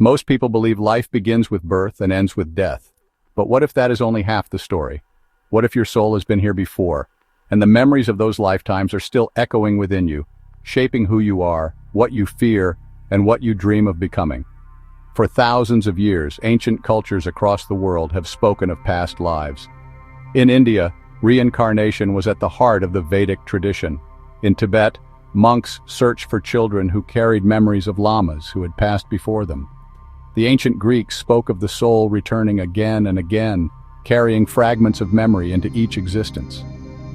Most people believe life begins with birth and ends with death. But what if that is only half the story? What if your soul has been here before, and the memories of those lifetimes are still echoing within you, shaping who you are, what you fear, and what you dream of becoming? For thousands of years, ancient cultures across the world have spoken of past lives. In India, reincarnation was at the heart of the Vedic tradition. In Tibet, monks searched for children who carried memories of lamas who had passed before them. The ancient Greeks spoke of the soul returning again and again, carrying fragments of memory into each existence.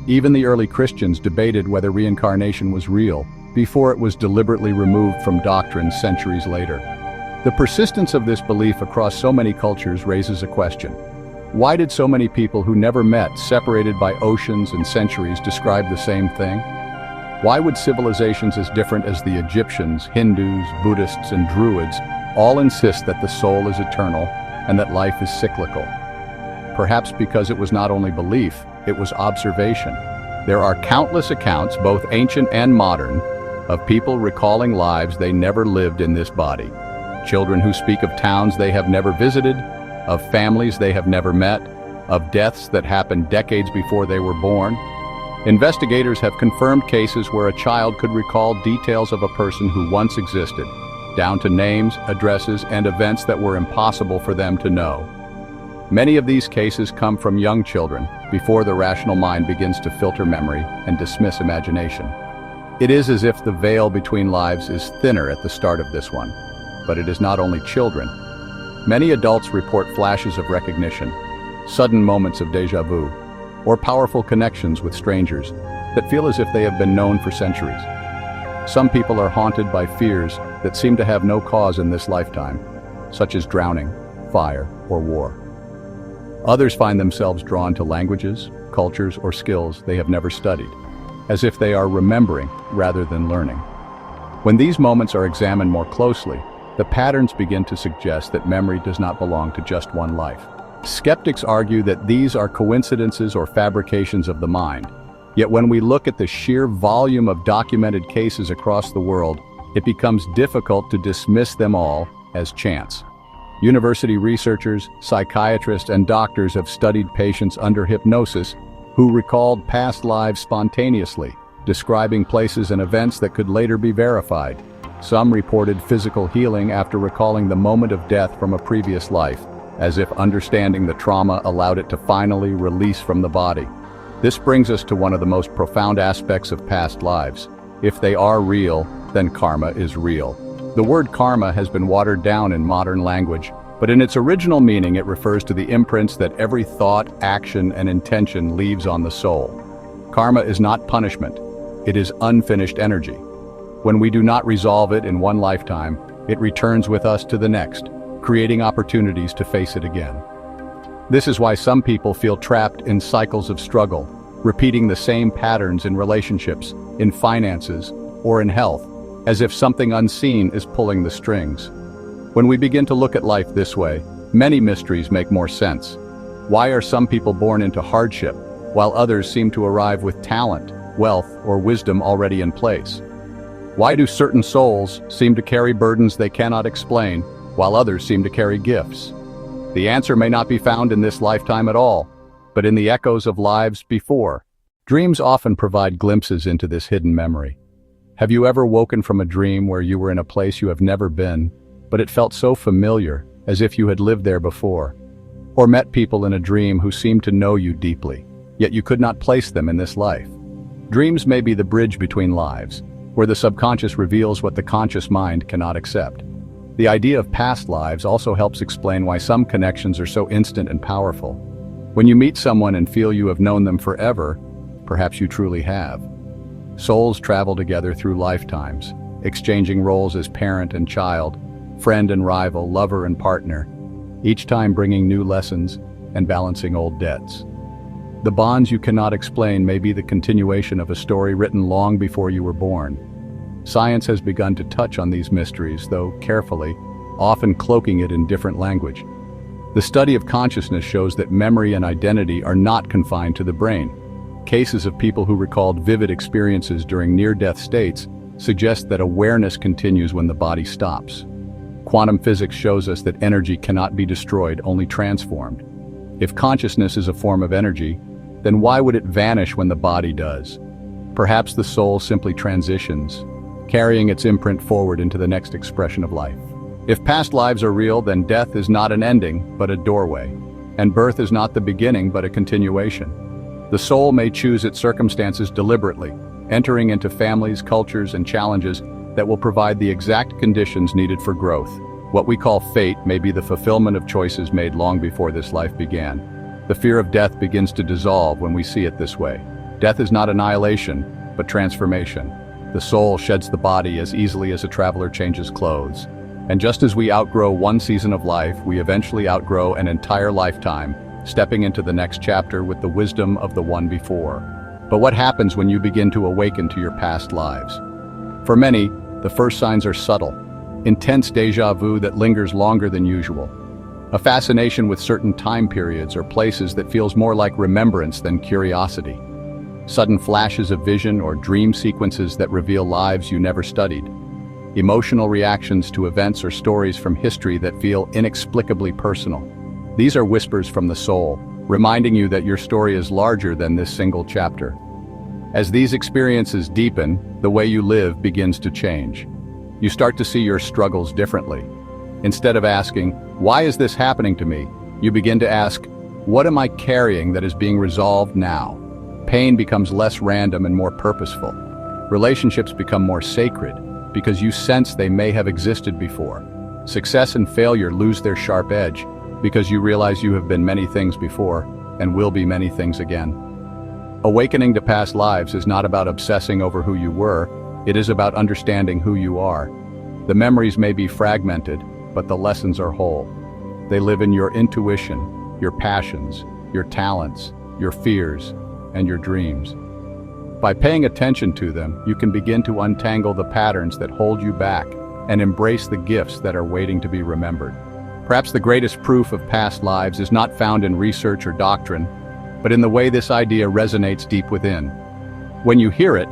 Even the early Christians debated whether reincarnation was real, before it was deliberately removed from doctrine centuries later. The persistence of this belief across so many cultures raises a question. Why did so many people who never met, separated by oceans and centuries, describe the same thing? Why would civilizations as different as the Egyptians, Hindus, Buddhists, and Druids all insist that the soul is eternal and that life is cyclical? Perhaps because it was not only belief, it was observation. There are countless accounts, both ancient and modern, of people recalling lives they never lived in this body. Children who speak of towns they have never visited, of families they have never met, of deaths that happened decades before they were born. Investigators have confirmed cases where a child could recall details of a person who once existed, down to names, addresses, and events that were impossible for them to know. Many of these cases come from young children, before the rational mind begins to filter memory and dismiss imagination. It is as if the veil between lives is thinner at the start of this one. But it is not only children. Many adults report flashes of recognition, sudden moments of déjà vu, or powerful connections with strangers that feel as if they have been known for centuries. Some people are haunted by fears that seem to have no cause in this lifetime, such as drowning, fire, or war. Others find themselves drawn to languages, cultures, or skills they have never studied, as if they are remembering rather than learning. When these moments are examined more closely, the patterns begin to suggest that memory does not belong to just one life. Skeptics argue that these are coincidences or fabrications of the mind. Yet when we look at the sheer volume of documented cases across the world, it becomes difficult to dismiss them all as chance. University researchers, psychiatrists, and doctors have studied patients under hypnosis who recalled past lives spontaneously, describing places and events that could later be verified. Some reported physical healing after recalling the moment of death from a previous life, as if understanding the trauma allowed it to finally release from the body. This brings us to one of the most profound aspects of past lives. If they are real, then karma is real. The word karma has been watered down in modern language, but in its original meaning it refers to the imprints that every thought, action, and intention leaves on the soul. Karma is not punishment. It is unfinished energy. When we do not resolve it in one lifetime, it returns with us to the next, creating opportunities to face it again. This is why some people feel trapped in cycles of struggle, repeating the same patterns in relationships, in finances, or in health, as if something unseen is pulling the strings. When we begin to look at life this way, many mysteries make more sense. Why are some people born into hardship, while others seem to arrive with talent, wealth, or wisdom already in place? Why do certain souls seem to carry burdens they cannot explain, while others seem to carry gifts? The answer may not be found in this lifetime at all, but in the echoes of lives before. Dreams often provide glimpses into this hidden memory. Have you ever woken from a dream where you were in a place you have never been, but it felt so familiar, as if you had lived there before? Or met people in a dream who seemed to know you deeply, yet you could not place them in this life? Dreams may be the bridge between lives, where the subconscious reveals what the conscious mind cannot accept. The idea of past lives also helps explain why some connections are so instant and powerful. When you meet someone and feel you have known them forever, perhaps you truly have. Souls travel together through lifetimes, exchanging roles as parent and child, friend and rival, lover and partner, each time bringing new lessons and balancing old debts. The bonds you cannot explain may be the continuation of a story written long before you were born. Science has begun to touch on these mysteries, though carefully, often cloaking it in different language. The study of consciousness shows that memory and identity are not confined to the brain. Cases of people who recalled vivid experiences during near-death states suggest that awareness continues when the body stops. Quantum physics shows us that energy cannot be destroyed, only transformed. If consciousness is a form of energy, then why would it vanish when the body does? Perhaps the soul simply transitions, carrying its imprint forward into the next expression of life. If past lives are real, then death is not an ending, but a doorway. And birth is not the beginning, but a continuation. The soul may choose its circumstances deliberately, entering into families, cultures, and challenges that will provide the exact conditions needed for growth. What we call fate may be the fulfillment of choices made long before this life began. The fear of death begins to dissolve when we see it this way. Death is not annihilation, but transformation. The soul sheds the body as easily as a traveler changes clothes. And just as we outgrow one season of life, we eventually outgrow an entire lifetime, stepping into the next chapter with the wisdom of the one before. But what happens when you begin to awaken to your past lives? For many, the first signs are subtle. Intense déjà vu that lingers longer than usual. A fascination with certain time periods or places that feels more like remembrance than curiosity. Sudden flashes of vision or dream sequences that reveal lives you never studied. Emotional reactions to events or stories from history that feel inexplicably personal. These are whispers from the soul, reminding you that your story is larger than this single chapter. As these experiences deepen, the way you live begins to change. You start to see your struggles differently. Instead of asking, "Why is this happening to me?" you begin to ask, "What am I carrying that is being resolved now?" Pain becomes less random and more purposeful. Relationships become more sacred because you sense they may have existed before. Success and failure lose their sharp edge because you realize you have been many things before and will be many things again. Awakening to past lives is not about obsessing over who you were, it is about understanding who you are. The memories may be fragmented, but the lessons are whole. They live in your intuition, your passions, your talents, your fears, and your dreams. By paying attention to them, you can begin to untangle the patterns that hold you back and embrace the gifts that are waiting to be remembered. Perhaps the greatest proof of past lives is not found in research or doctrine, but in the way this idea resonates deep within. When you hear it,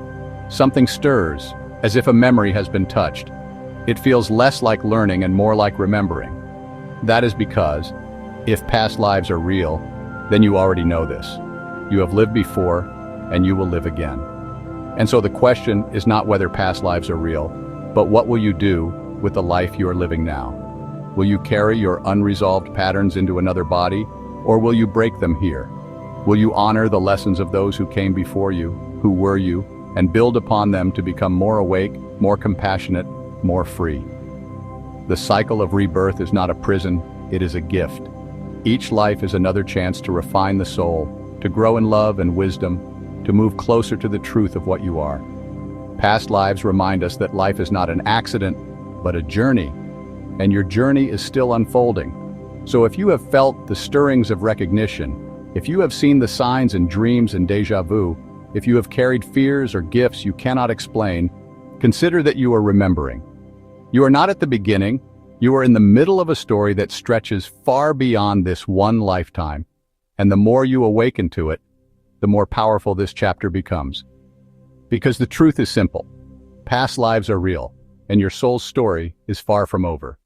something stirs, as if a memory has been touched. It feels less like learning and more like remembering. That is because, if past lives are real, then you already know this. You have lived before, and you will live again. And so the question is not whether past lives are real, but what will you do with the life you are living now? Will you carry your unresolved patterns into another body, or will you break them here? Will you honor the lessons of those who came before you, who were you, and build upon them to become more awake, more compassionate, more free? The cycle of rebirth is not a prison, it is a gift. Each life is another chance to refine the soul, to grow in love and wisdom, to move closer to the truth of what you are. Past lives remind us that life is not an accident, but a journey, and your journey is still unfolding. So if you have felt the stirrings of recognition, if you have seen the signs in dreams and déjà vu, if you have carried fears or gifts you cannot explain, consider that you are remembering. You are not at the beginning, you are in the middle of a story that stretches far beyond this one lifetime. And the more you awaken to it, the more powerful this chapter becomes. Because the truth is simple. Past lives are real, and your soul's story is far from over.